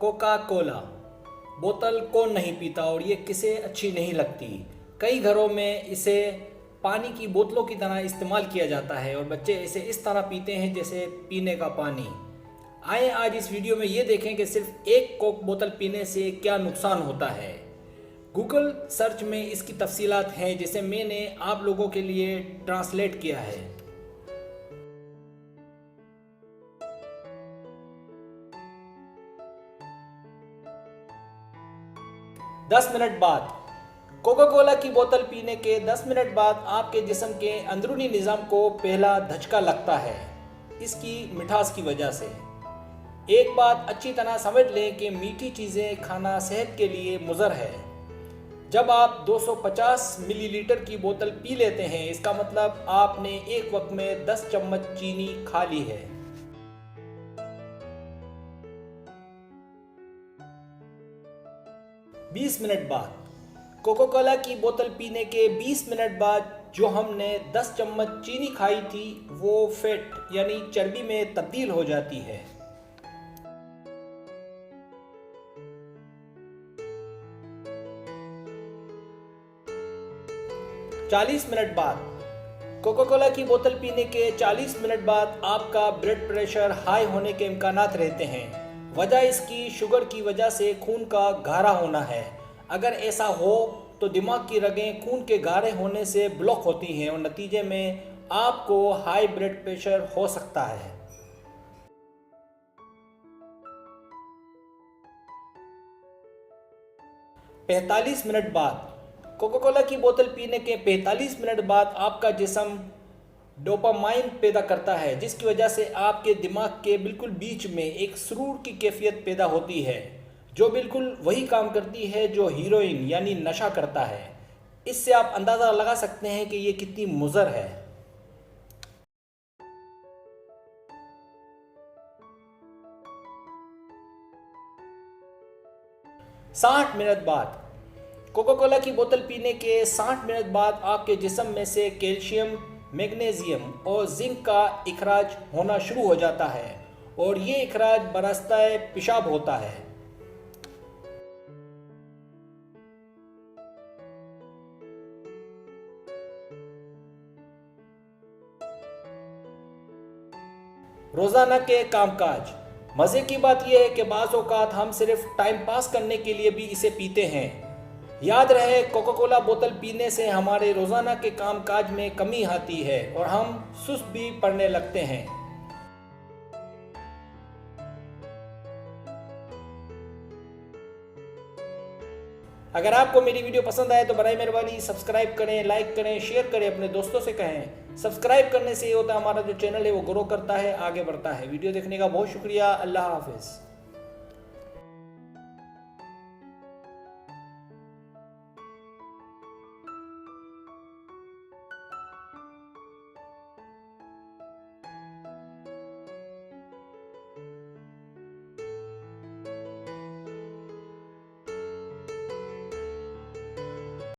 Coca Cola बोतल कौन नहीं पीता और ये किसे अच्छी नहीं लगती। कई घरों में इसे पानी की बोतलों की तरह इस्तेमाल किया जाता है और बच्चे इसे इस तरह पीते हैं जैसे पीने का पानी। आए आज इस वीडियो में ये देखें कि सिर्फ एक कोक बोतल पीने से क्या नुकसान होता है। गूगल सर्च में इसकी तफसीलात हैं जिसे मैंने आप लोगों के लिए ट्रांसलेट किया है। दस मिनट बाद कोका कोला की बोतल पीने के 10 मिनट बाद आपके जिस्म के अंदरूनी निज़ाम को पहला धचका लगता है, इसकी मिठास की वजह से। एक बात अच्छी तरह समझ लें कि मीठी चीज़ें खाना सेहत के लिए मुज़र है। जब आप 250 मिलीलीटर की बोतल पी लेते हैं, इसका मतलब आपने एक वक्त में 10 चम्मच चीनी खा ली है। बीस मिनट बाद कोका कोला की बोतल पीने के 20 मिनट बाद जो हमने 10 चम्मच चीनी खाई थी वो फैट यानी चर्बी में तब्दील हो जाती है। चालीस मिनट बाद कोका कोला की बोतल पीने के 40 मिनट बाद आपका ब्लड प्रेशर हाई होने के इम्कानात रहते हैं। वजह इसकी शुगर की वजह से खून का गाढ़ा होना है। अगर ऐसा हो तो दिमाग की रगें खून के गाढ़े होने से ब्लॉक होती हैं और नतीजे में आपको हाई ब्लड प्रेशर हो सकता है। पैंतालीस मिनट बाद कोका कोला की बोतल पीने के 45 मिनट बाद आपका जिस्म डोपामाइन पैदा करता है, जिसकी वजह से आपके दिमाग के बिल्कुल बीच में एक सुरूर की कैफियत पैदा होती है जो बिल्कुल वही काम करती है जो हीरोइन यानी नशा करता है। इससे आप अंदाज़ा लगा सकते हैं कि ये कितनी मुज़र है। 60 मिनट बाद कोका कोला की बोतल पीने के 60 मिनट बाद आपके जिस्म में से कैल्शियम, मैग्नीशियम और जिंक का इखराज होना शुरू हो जाता है और ये इखराज बरास्ताए पेशाब होता है। रोज़ाना के कामकाज। मज़े की बात यह है कि बाज़ औक़ात हम सिर्फ टाइम पास करने के लिए भी इसे पीते हैं। याद रहे, कोका कोला बोतल पीने से हमारे रोज़ाना के कामकाज में कमी आती है और हम सुस्त भी पड़ने लगते हैं। अगर आपको मेरी वीडियो पसंद आए तो बराए मेहरबानी सब्सक्राइब करें, लाइक करें, शेयर करें, अपने दोस्तों से कहें। सब्सक्राइब करने से ये होता है हमारा जो चैनल है वो ग्रो करता है, आगे बढ़ता है। वीडियो देखने का बहुत शुक्रिया। अल्लाह हाफिज़।